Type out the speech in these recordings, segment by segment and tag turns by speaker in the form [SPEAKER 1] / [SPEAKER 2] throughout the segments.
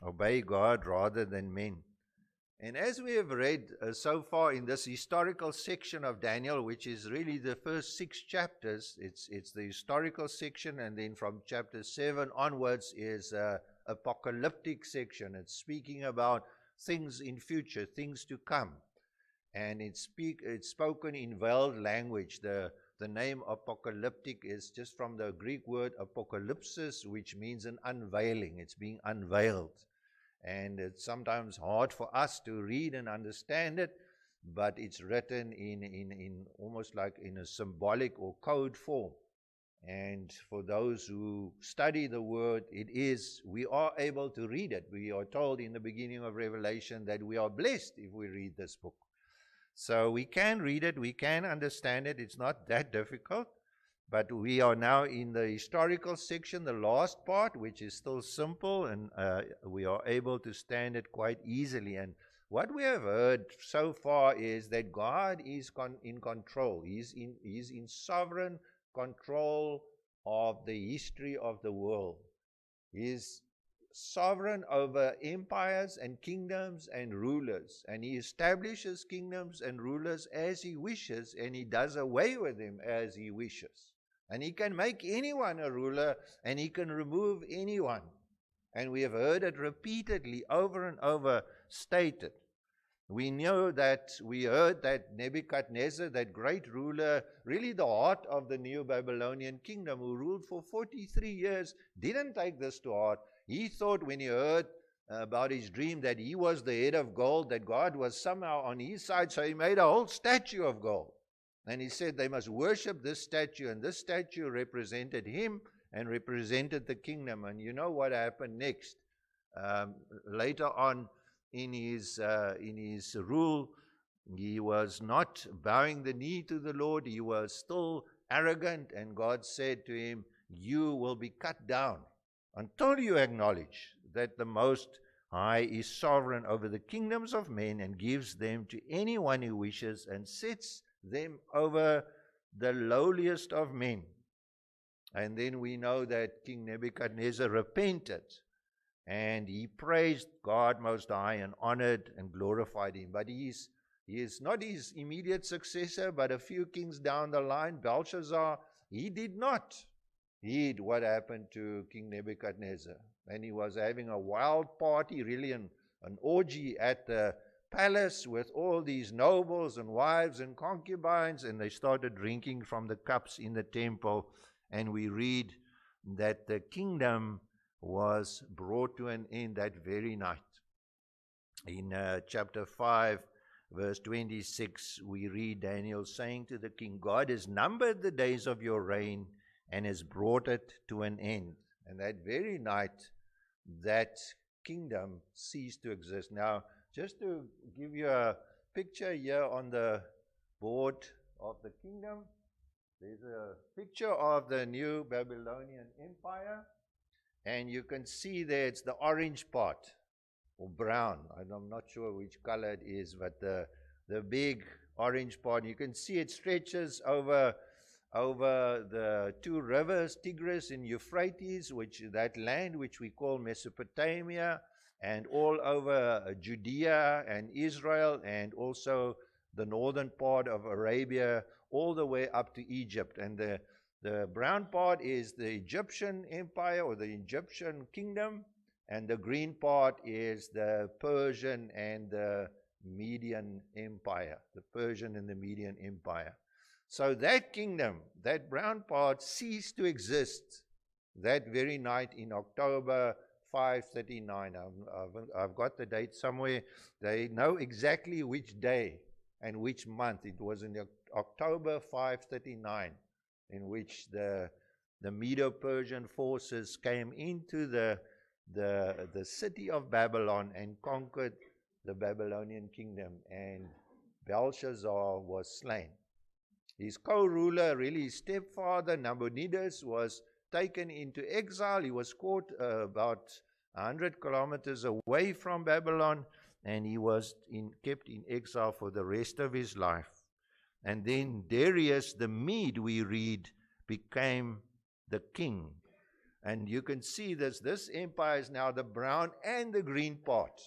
[SPEAKER 1] Obey God rather than men. And as we have read so far in this historical section of Daniel, which is really the first 6 chapters, it's the historical section, and then from chapter 7 onwards is apocalyptic section. It's speaking about things in future, things to come. And it's spoken in veiled language. The name apocalyptic is just from the Greek word apocalypsis, which means an unveiling. It's being unveiled. And it's sometimes hard for us to read and understand it, but it's written in almost like in a symbolic or code form. And for those who study the word, we are able to read it. We are told in the beginning of Revelation that we are blessed if we read this book. So we can read it, we can understand it. It's not that difficult. But we are now in the historical section, the last part, which is still simple, and we are able to stand it quite easily. And what we have heard so far is that God is in control. He's in sovereign control of the history of the world. He's sovereign over empires and kingdoms and rulers, and he establishes kingdoms and rulers as he wishes, and he does away with them as he wishes. And he can make anyone a ruler, and he can remove anyone. And we have heard it repeatedly over and over stated. We heard that Nebuchadnezzar, that great ruler, really the heart of the new Babylonian kingdom, who ruled for 43 years, didn't take this to heart. He thought when he heard about his dream that he was the head of gold, that God was somehow on his side, so he made a whole statue of gold. And he said they must worship this statue, and this statue represented him and represented the kingdom. And you know what happened next? Later on in his rule, he was not bowing the knee to the Lord. He was still arrogant, and God said to him, "You will be cut down until you acknowledge that the Most High is sovereign over the kingdoms of men and gives them to anyone who wishes and sets them over the lowliest of men." And then we know that King Nebuchadnezzar repented, and he praised God Most High and honored and glorified him. But he is not his immediate successor, but a few kings down the line, Belshazzar, he did not heed what happened to King Nebuchadnezzar. And he was having a wild party, really an orgy at the palace with all these nobles and wives and concubines, and they started drinking from the cups in the temple. And we read that the kingdom was brought to an end that very night. In chapter 5, verse 26, we read Daniel saying to the king, "God has numbered the days of your reign and has brought it to an end." And that very night, that kingdom ceased to exist. Now, just to give you a picture here on the board of the kingdom, there's a picture of the new Babylonian Empire, and you can see there it's the orange part, or brown. I'm not sure which color it is, but the big orange part, you can see it stretches over the 2 rivers, Tigris and Euphrates, that land which we call Mesopotamia, and all over Judea and Israel, and also the northern part of Arabia, all the way up to Egypt. And the brown part is the Egyptian empire or the Egyptian kingdom, and the green part is the Persian and the Median Empire, the Persian and the Median Empire. So that kingdom, that brown part, ceased to exist that very night in October 539. I've got the date somewhere. They know exactly which day and which month. It was in October 539, in which the Medo-Persian forces came into the city of Babylon and conquered the Babylonian kingdom, and Belshazzar was slain. His co-ruler, really his stepfather, Nabonidus, was taken into exile. He was caught about 100 kilometers away from Babylon, and he was kept in exile for the rest of his life. And then Darius the Mede, we read, became the king. And you can see this empire is now the brown and the green part.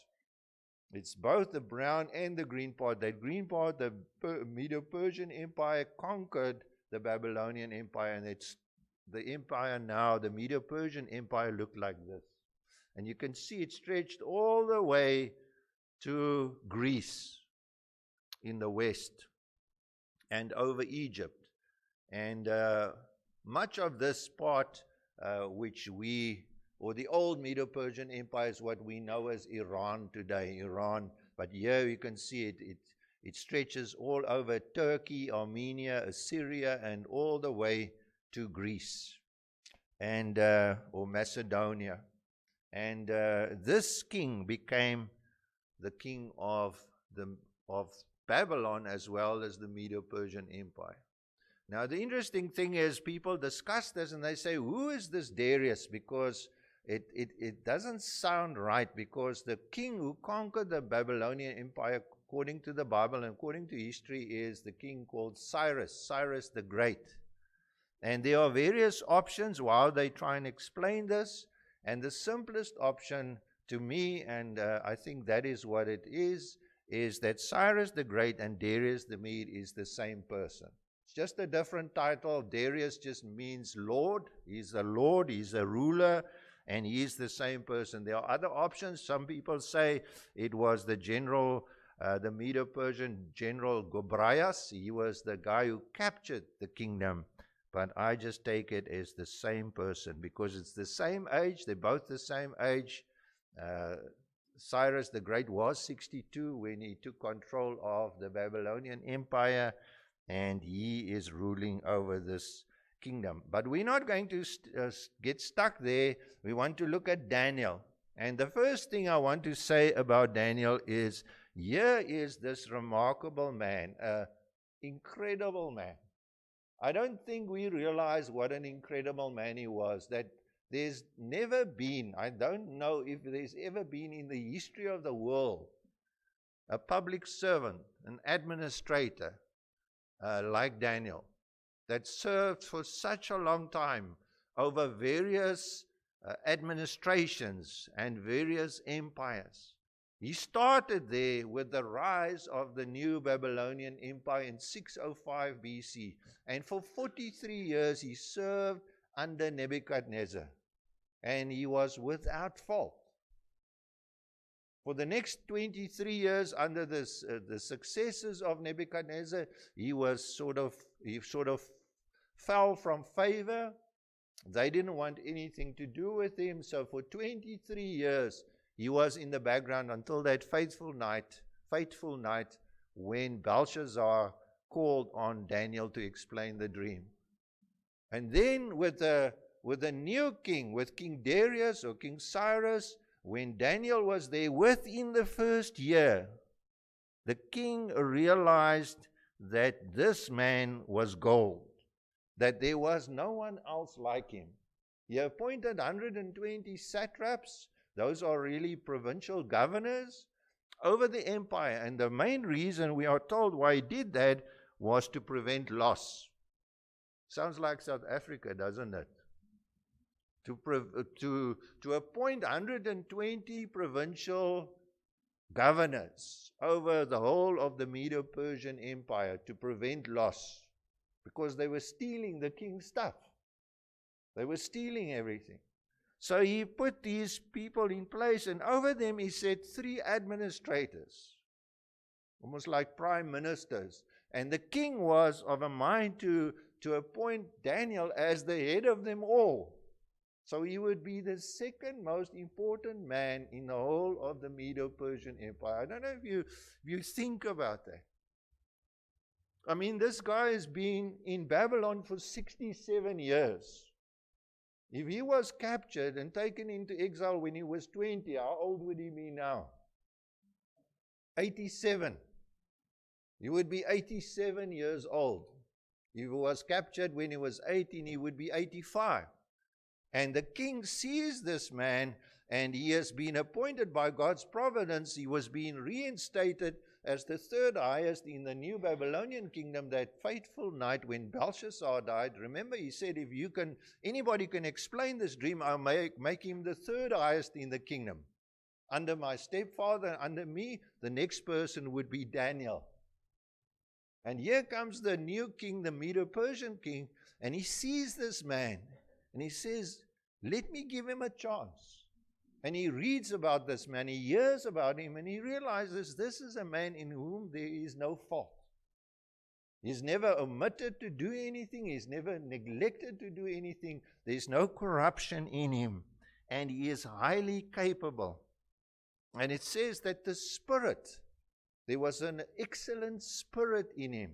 [SPEAKER 1] It's both the brown and the green part. That green part, the Medo-Persian Empire conquered the Babylonian Empire, and it's the empire now, the Medo-Persian Empire, looked like this. And you can see it stretched all the way to Greece in the west and over Egypt. And much of this part, or the old Medo-Persian Empire, is what we know as Iran today, Iran. But here you can see it stretches all over Turkey, Armenia, Assyria, and all the way to Greece, and or Macedonia. And this king became the king of Babylon as well as the Medo-Persian Empire. Now, the interesting thing is people discuss this and they say, who is this Darius? Because it doesn't sound right, because the king who conquered the Babylonian Empire, according to the Bible and according to history, is the king called Cyrus the Great. And there are various options while they try and explain this. And the simplest option to me, and I think that is what it is that Cyrus the Great and Darius the Mede is the same person. It's just a different title. Darius just means Lord. He's a Lord, he's a ruler, and he's the same person. There are other options. Some people say it was the general, the Medo-Persian general Gobryas. He was the guy who captured the kingdom. But I just take it as the same person because it's the same age. They're both the same age. Cyrus the Great was 62 when he took control of the Babylonian Empire, and he is ruling over this kingdom. But we're not going to get stuck there. We want to look at Daniel. And the first thing I want to say about Daniel is, here is this remarkable man, an incredible man. I don't think we realize what an incredible man he was, that there's never been, I don't know if there's ever been in the history of the world, a public servant, an administrator like Daniel, that served for such a long time over various administrations and various empires. He started there with the rise of the new Babylonian Empire in 605 BC. And for 43 years he served under Nebuchadnezzar. And he was without fault. For the next 23 years under the successors of Nebuchadnezzar, he sort of fell from favor. They didn't want anything to do with him. So for 23 years, he was in the background until that fateful night when Belshazzar called on Daniel to explain the dream. And then with the new king, with King Darius or King Cyrus, when Daniel was there within the first year, the king realized that this man was gold, that there was no one else like him. He appointed 120 satraps. Those are really provincial governors over the empire. And the main reason we are told why he did that was to prevent loss. Sounds like South Africa, doesn't it? To appoint 120 provincial governors over the whole of the Medo-Persian Empire to prevent loss, because they were stealing the king's stuff. They were stealing everything. So he put these people in place, and over them he set 3 administrators, almost like prime ministers. And the king was of a mind to appoint Daniel as the head of them all. So he would be the second most important man in the whole of the Medo-Persian Empire. I don't know if you think about that. I mean, this guy has been in Babylon for 67 years. If he was captured and taken into exile when he was 20, how old would he be now? 87. He would be 87 years old. If he was captured when he was 18, he would be 85. And the king sees this man and he has been appointed by God's providence. He was being reinstated as the third highest in the new Babylonian kingdom that fateful night when Belshazzar died. Remember, he said, if anybody can explain this dream, I'll make him the third highest in the kingdom. Under my stepfather, under me, the next person would be Daniel. And here comes the new king, the Medo-Persian king, and he sees this man, and he says, let me give him a chance. And he reads about this man, he hears about him, and he realizes this is a man in whom there is no fault. He's never omitted to do anything, he's never neglected to do anything, there's no corruption in him, and he is highly capable. And it says that the spirit, there was an excellent spirit in him.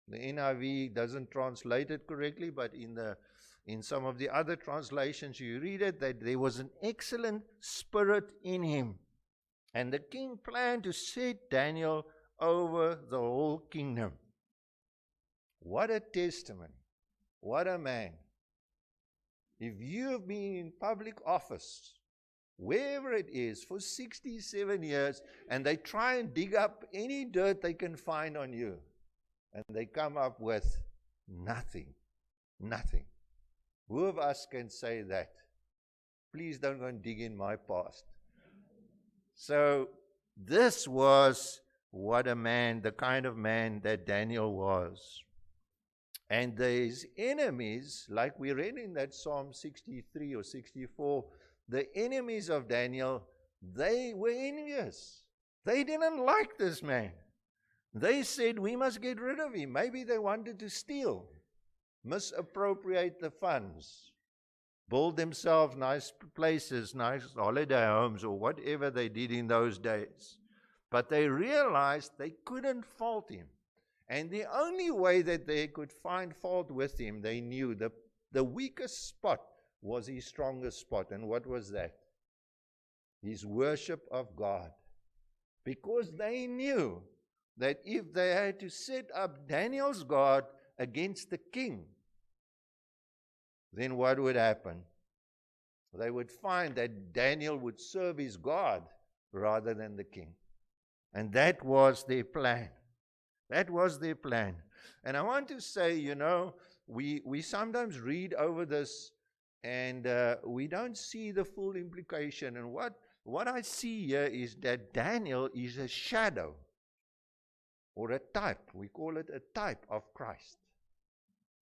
[SPEAKER 1] The NIV doesn't translate it correctly, but in some of the other translations you read it, that there was an excellent spirit in him. And the king planned to set Daniel over the whole kingdom. What a testimony. What a man. If you've been in public office, wherever it is, for 67 years, and they try and dig up any dirt they can find on you, and they come up with nothing. Nothing. Who of us can say that? Please don't go and dig in my past. So this was what a man, the kind of man that Daniel was. And his enemies, like we read in that Psalm 63 or 64, the enemies of Daniel, they were envious. They didn't like this man. They said, we must get rid of him. Maybe they wanted to steal, misappropriate the funds, build themselves nice places, nice holiday homes, or whatever they did in those days. But they realized they couldn't fault him. And the only way that they could find fault with him, they knew the weakest spot was his strongest spot. And what was that? His worship of God. Because they knew that if they had to set up Daniel's God against the king, then what would happen? They would find that Daniel would serve his God rather than the king. And that was their plan. That was their plan. And I want to say, we sometimes read over this and we don't see the full implication. And what I see here is that Daniel is a shadow or a type. We call it a type of Christ.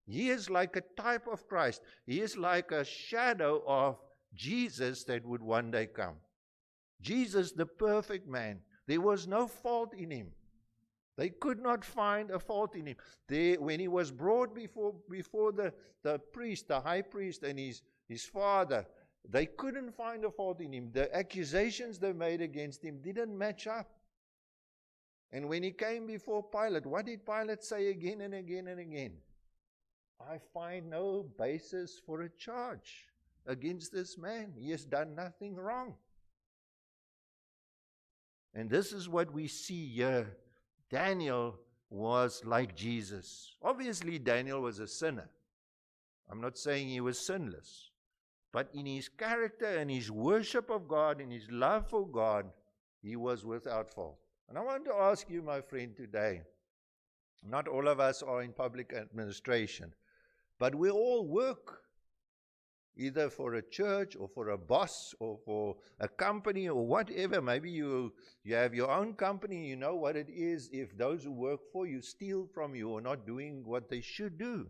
[SPEAKER 1] He is like a type of Christ. He is like a shadow of Jesus that would one day come. Jesus, the perfect man. There was no fault in him. They could not find a fault in him. When he was brought before the priest, the high priest, and his father, they couldn't find a fault in him. The accusations they made against him didn't match up. And when he came before Pilate, what did Pilate say again and again and again? I find no basis for a charge against this man. He has done nothing wrong. And this is what we see here. Daniel was like Jesus. Obviously, Daniel was a sinner. I'm not saying he was sinless. But in his character and his worship of God and his love for God, he was without fault. And I want to ask you, my friend, today, not all of us are in public administration, but we all work either for a church or for a boss or for a company or whatever. Maybe you have your own company. You know what it is if those who work for you steal from you or not doing what they should do.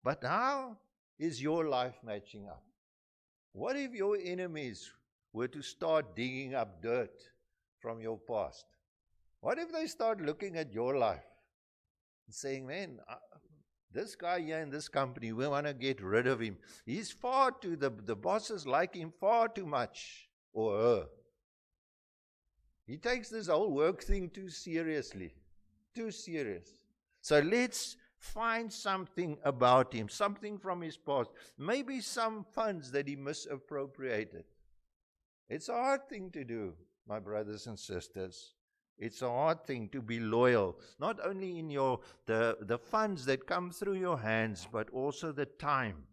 [SPEAKER 1] But how is your life matching up? What if your enemies were to start digging up dirt from your past? What if they start looking at your life and saying, man, this guy here in this company, we want to get rid of him. He's far too, the bosses like him far too much, or her. He takes this whole work thing too seriously, too serious. So let's find something about him, something from his past, maybe some funds that he misappropriated. It's a hard thing to do, my brothers and sisters. It's a hard thing to be loyal, not only in the funds that come through your hands, but also the time.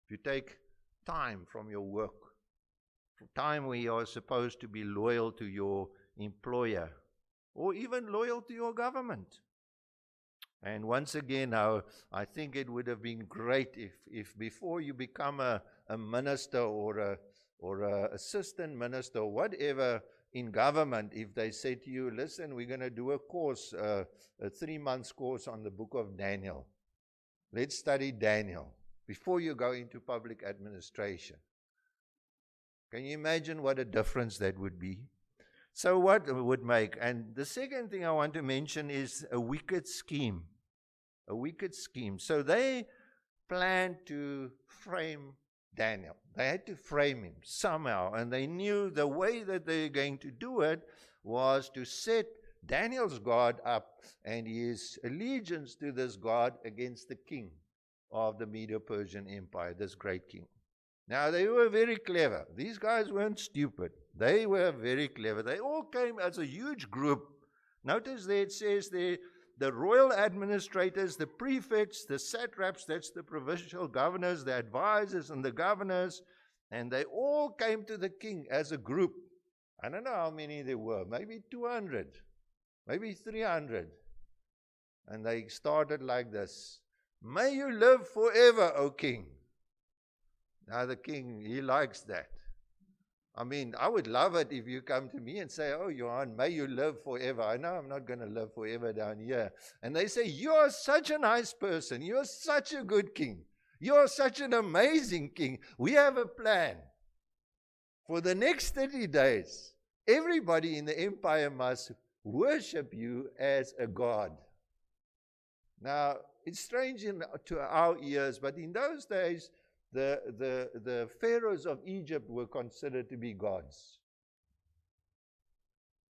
[SPEAKER 1] If you take time from your work, time where you are supposed to be loyal to your employer, or even loyal to your government. And once again, now, I think it would have been great if before you become a minister or a assistant minister or whatever in government, if they say to you, listen, we're going to do a course, a 3-month course on the book of Daniel. Let's study Daniel before you go into public administration. Can you imagine what a difference that would be? So what would make? And the second thing I want to mention is a wicked scheme. A wicked scheme. So they planned to frame Daniel. They had to frame him somehow. And they knew the way that they were going to do it was to set Daniel's God up and his allegiance to this God against the king of the Medo-Persian Empire, this great king. Now, they were very clever. These guys weren't stupid. They were very clever. They all came as a huge group. Notice there it says there, the royal administrators, the prefects, the satraps, that's the provincial governors, the advisors and the governors, and they all came to the king as a group. I don't know how many there were, maybe 200, maybe 300. And they started like this. May you live forever, O king. Now the king, he likes that. I mean, I would love it if you come to me and say, oh, Johan, may you live forever. I know I'm not going to live forever down here. And they say, you are such a nice person. You are such a good king. You are such an amazing king. We have a plan. For the next 30 days, everybody in the empire must worship you as a god. Now, it's strange to our ears, but in those days, the pharaohs of Egypt were considered to be gods.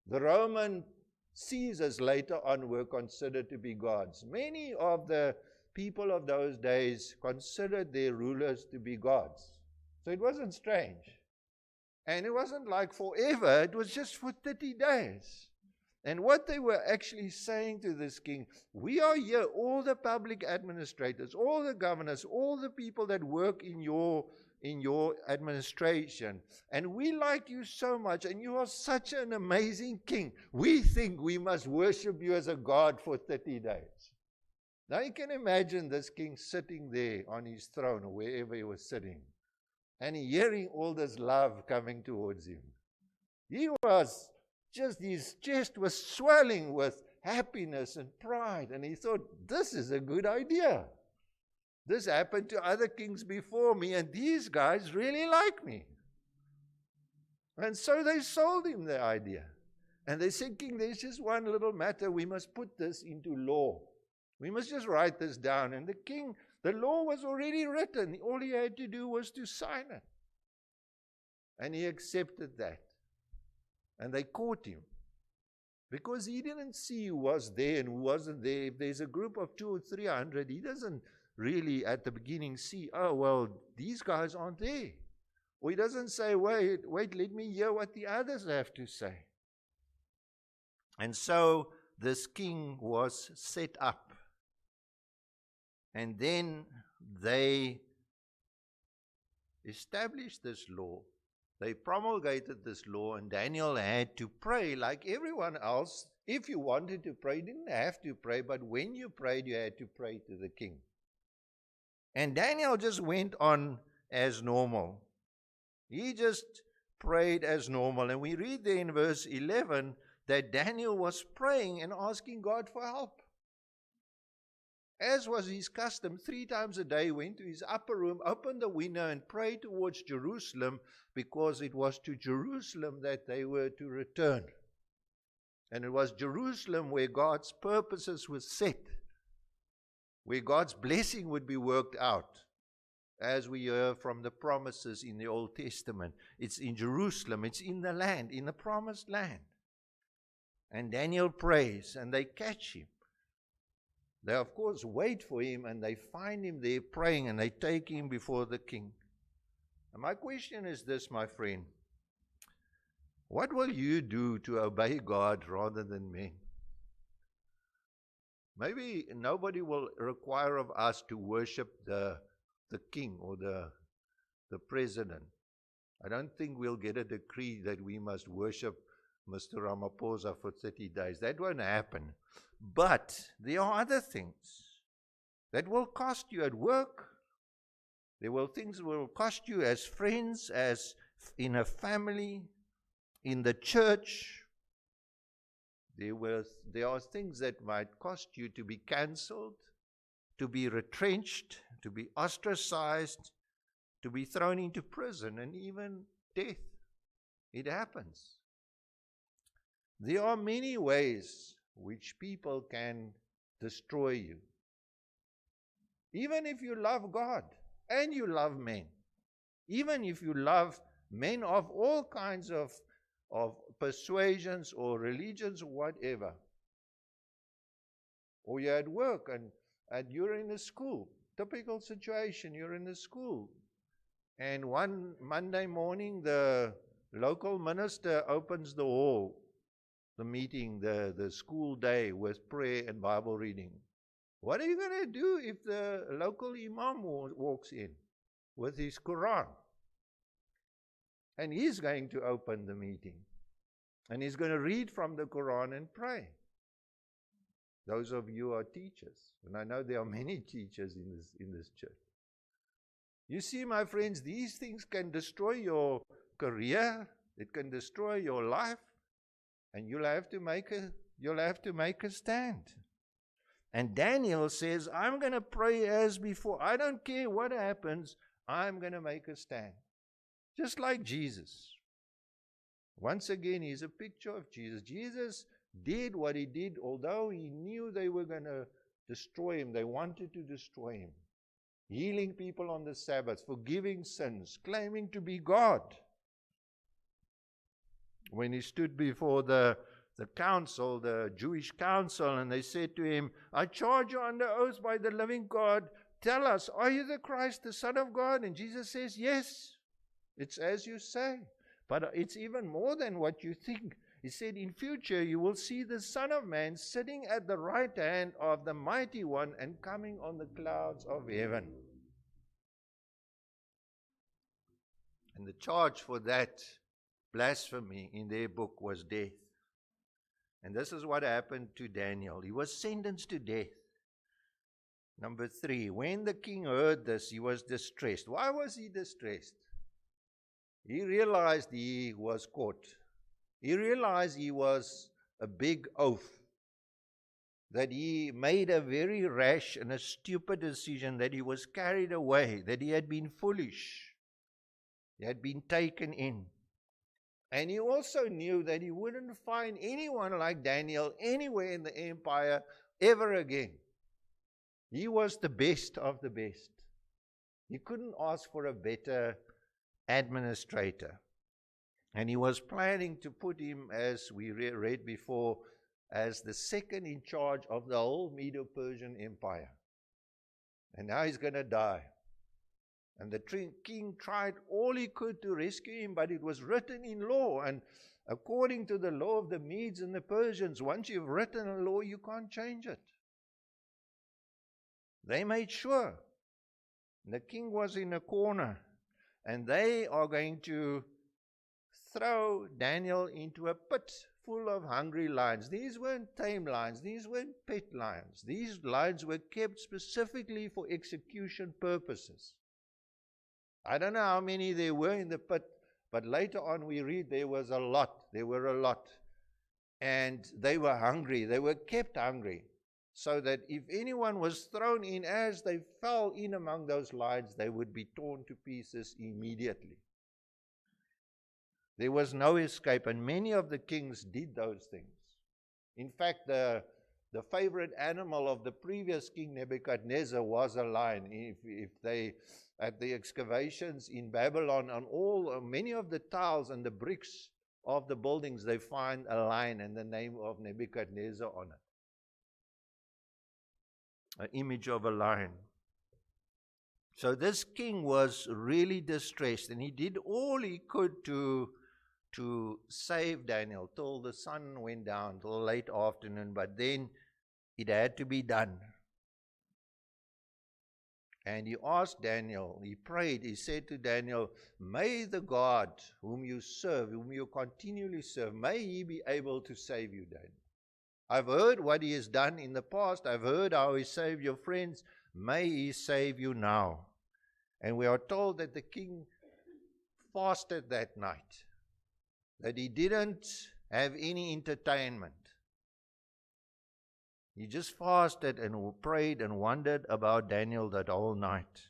[SPEAKER 1] The Roman Caesars later on were considered to be gods. Many of the people of those days considered their rulers to be gods. So it wasn't strange. And it wasn't like forever, it was just for 30 days. And what they were actually saying to this king, we are here, all the public administrators, all the governors, all the people that work in your administration, and we like you so much, and you are such an amazing king. We think we must worship you as a god for 30 days. Now you can imagine this king sitting there on his throne, or wherever he was sitting, and hearing all this love coming towards him. He was his chest was swelling with happiness and pride. And he thought, this is a good idea. This happened to other kings before me, and these guys really like me. And so they sold him the idea. And they said, King, there's just one little matter. We must put this into law. We must just write this down. And the king, the law was already written. All he had to do was to sign it. And he accepted that. And they caught him because he didn't see who was there and who wasn't there. If there's a group of 200 or 300, he doesn't really at the beginning see, oh, well, these guys aren't there. Or he doesn't say, wait, let me hear what the others have to say. And so this king was set up. And then they established this law. They promulgated this law, and Daniel had to pray like everyone else. If you wanted to pray, you didn't have to pray, but when you prayed, you had to pray to the king. And Daniel just went on as normal. He just prayed as normal. And we read there in verse 11 that Daniel was praying and asking God for help. As was his custom, 3 times a day, went to his upper room, opened the window, and prayed towards Jerusalem, because it was to Jerusalem that they were to return. And it was Jerusalem where God's purposes were set, where God's blessing would be worked out, as we hear from the promises in the Old Testament. It's in Jerusalem, it's in the land, in the promised land. And Daniel prays, and they catch him. They, of course, wait for him, and they find him there praying, and they take him before the king. And my question is this, my friend. What will you do to obey God rather than men? Maybe nobody will require of us to worship the king or the the president. I don't think we'll get a decree that we must worship Mr. Ramaphosa for 30 days. That won't happen. But there are other things that will cost you at work. There will things that will cost you as friends, as in a family, in the church. There are things that might cost you to be cancelled, to be retrenched, to be ostracized, to be thrown into prison, and even death. It happens. There are many ways which people can destroy you. Even if you love God and you love men, even if you love men of all kinds of persuasions or religions or whatever, or you're at work and you're in a school, typical situation, you're in a school, and one Monday morning the local minister opens the hall, the meeting, the school day with prayer and Bible reading. What are you going to do if the local imam walks in with his Quran? And he's going to open the meeting. And he's going to read from the Quran and pray. Those of you who are teachers, and I know there are many teachers in this church. You see, my friends, these things can destroy your career. It can destroy your life. And you'll have to make a stand. And Daniel says, I'm going to pray as before. I don't care what happens. I'm going to make a stand. Just like Jesus. Once again, he's a picture of Jesus. Jesus did what he did, although he knew they were going to destroy him. They wanted to destroy him. Healing people on the Sabbath, forgiving sins, claiming to be God. When he stood before the council, the Jewish council, and they said to him, I charge you under oath by the living God, tell us, are you the Christ, the Son of God? And Jesus says, yes, it's as you say. But it's even more than what you think. He said, in future you will see the Son of Man sitting at the right hand of the Mighty One and coming on the clouds of heaven. And the charge for that blasphemy in their book was death. And this is what happened to Daniel. He was sentenced to death. Number 3, when the king heard this, he was distressed. Why was he distressed? He realized he was caught. He realized he was a big oaf, that he made a very rash and a stupid decision, that he was carried away, that he had been foolish. He had been taken in. And he also knew that he wouldn't find anyone like Daniel anywhere in the empire ever again. He was the best of the best. He couldn't ask for a better administrator. And he was planning to put him, as we read before, as the second in charge of the whole Medo-Persian Empire. And now he's going to die. And the king tried all he could to rescue him, but it was written in law. And according to the law of the Medes and the Persians, once you've written a law, you can't change it. They made sure. The king was in a corner, and they are going to throw Daniel into a pit full of hungry lions. These weren't tame lions. These weren't pet lions. These lions were kept specifically for execution purposes. I don't know how many there were in the pit, but later on we read there was a lot. There were a lot. And they were hungry. They were kept hungry. So that if anyone was thrown in, as they fell in among those lions, they would be torn to pieces immediately. There was no escape, and many of the kings did those things. In fact, the favorite animal of the previous king Nebuchadnezzar was a lion. If they, at the excavations in Babylon, on many of the tiles and the bricks of the buildings, they find a lion and the name of Nebuchadnezzar on it. An image of a lion. So this king was really distressed, and he did all he could to save Daniel till the sun went down, till late afternoon, but then it had to be done. And he asked Daniel, he prayed, he said to Daniel, may the God whom you serve, whom you continually serve, may he be able to save you, Daniel. I've heard what he has done in the past. I've heard how he saved your friends. May he save you now. And we are told that the king fasted that night, that he didn't have any entertainment. He just fasted and prayed and wondered about Daniel that whole night.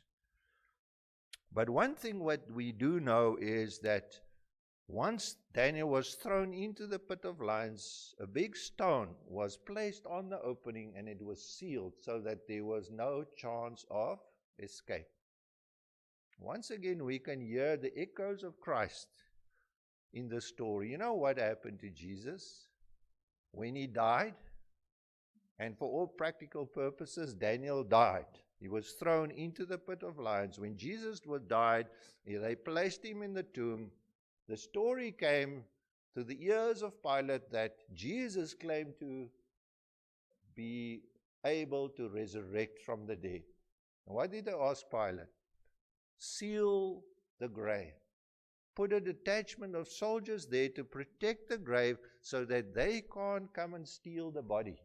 [SPEAKER 1] But one thing what we do know is that once Daniel was thrown into the pit of lions, a big stone was placed on the opening and it was sealed so that there was no chance of escape. Once again, we can hear the echoes of Christ in the story. You know what happened to Jesus when he died? And for all practical purposes, Daniel died. He was thrown into the pit of lions. When Jesus died, they placed him in the tomb. The story came to the ears of Pilate that Jesus claimed to be able to resurrect from the dead. And what did they ask Pilate? Seal the grave. Put a detachment of soldiers there to protect the grave so that they can't come and steal the body.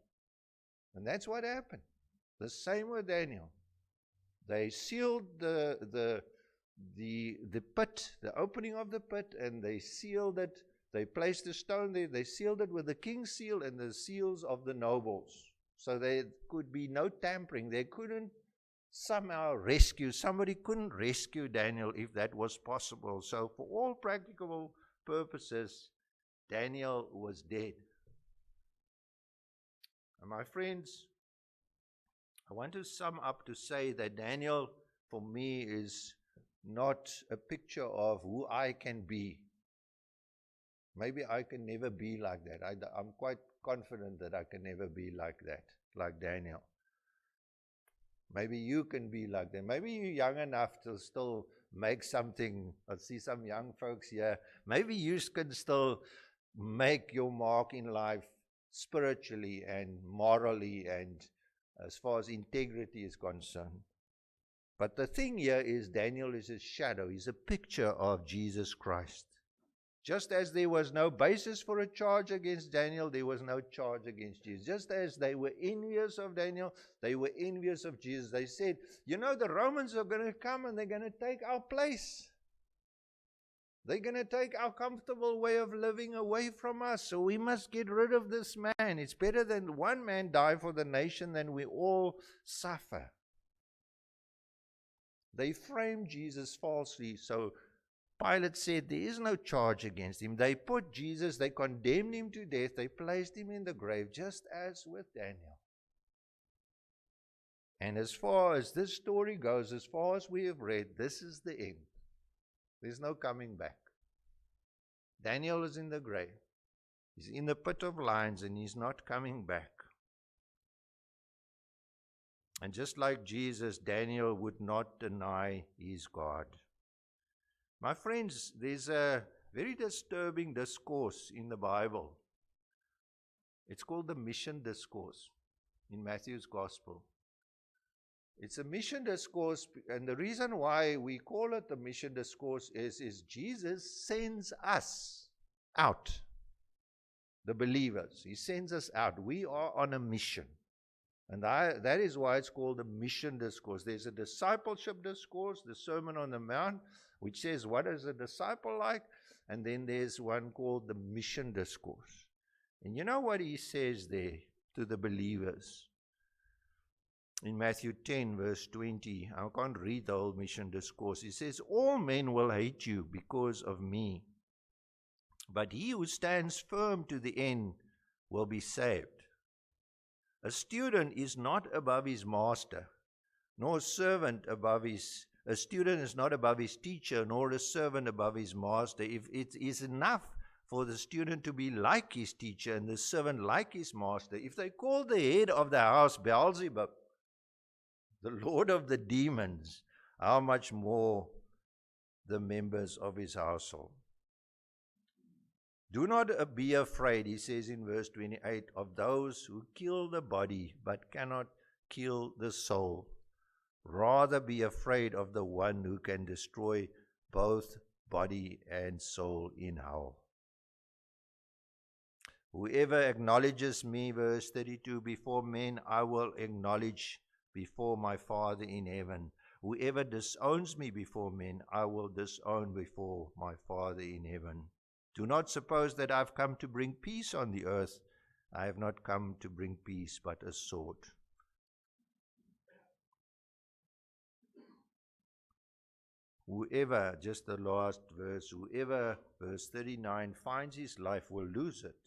[SPEAKER 1] And that's what happened. The same with Daniel. They sealed the pit, the opening of the pit, and they sealed it. They placed the stone there. They sealed it with the king's seal and the seals of the nobles. So there could be no tampering. They couldn't somehow rescue. Somebody couldn't rescue Daniel if that was possible. So for all practical purposes, Daniel was dead. And my friends, I want to sum up to say that Daniel, for me, is not a picture of who I can be. Maybe I can never be like that. I'm quite confident that I can never be like that, like Daniel. Maybe you can be like that. Maybe you're young enough to still make something. I see some young folks here. Maybe you can still make your mark in life spiritually and morally and as far as integrity is concerned. But the thing here is Daniel is a shadow. He's a picture of Jesus Christ. Just as there was no basis for a charge against Daniel, there was no charge against Jesus. Just as they were envious of Daniel, they were envious of Jesus. They said, you know, the Romans are going to come and they're going to take our place. They're going to take our comfortable way of living away from us. So we must get rid of this man. It's better than one man die for the nation than we all suffer. They framed Jesus falsely. So Pilate said there is no charge against him. They put Jesus, they condemned him to death. They placed him in the grave, just as with Daniel. And as far as this story goes, as far as we have read, this is the end. There's no coming back. Daniel is in the grave. He's in the pit of lions and he's not coming back. And just like Jesus, Daniel would not deny his God. My friends, there's a very disturbing discourse in the Bible. It's called the mission discourse in Matthew's Gospel. It's a mission discourse, and the reason why we call it the mission discourse is Jesus sends us out, the believers. He sends us out. We are on a mission. And that is why it's called the mission discourse. There's a discipleship discourse, the Sermon on the Mount, which says, what is a disciple like? And then there's one called the mission discourse. And you know what he says there to the believers? In Matthew 10, verse 20, I can't read the whole mission discourse. He says, all men will hate you because of me, but he who stands firm to the end will be saved. A student is not above his master, nor a servant above a student is not above his teacher, nor a servant above his master. If it is enough for the student to be like his teacher and the servant like his master, if they call the head of the house Beelzebub, the lord of the demons, how much more the members of his household? Do not be afraid, he says in verse 28, of those who kill the body but cannot kill the soul. Rather be afraid of the one who can destroy both body and soul in hell. Whoever acknowledges me, verse 32, before men, I will acknowledge before my Father in heaven. Whoever disowns me before men, I will disown before my Father in heaven. Do not suppose that I have come to bring peace on the earth. I have not come to bring peace, but a sword. Whoever, just the last verse, whoever, verse 39, finds his life will lose it,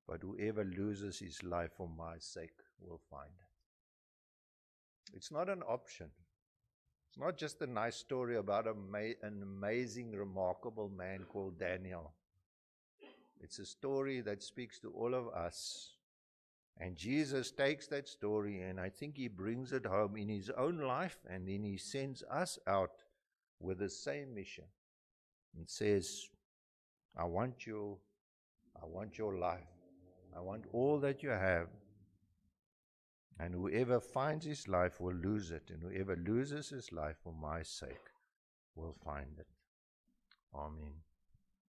[SPEAKER 1] but whoever loses his life for my sake will find it. It's not an option. It's not just a nice story about an amazing, remarkable man called Daniel. It's a story that speaks to all of us. And Jesus takes that story, and I think he brings it home in his own life, and then he sends us out with the same mission and says, I want your life. I want all that you have. And whoever finds his life will lose it, and whoever loses his life for my sake will find it. Amen.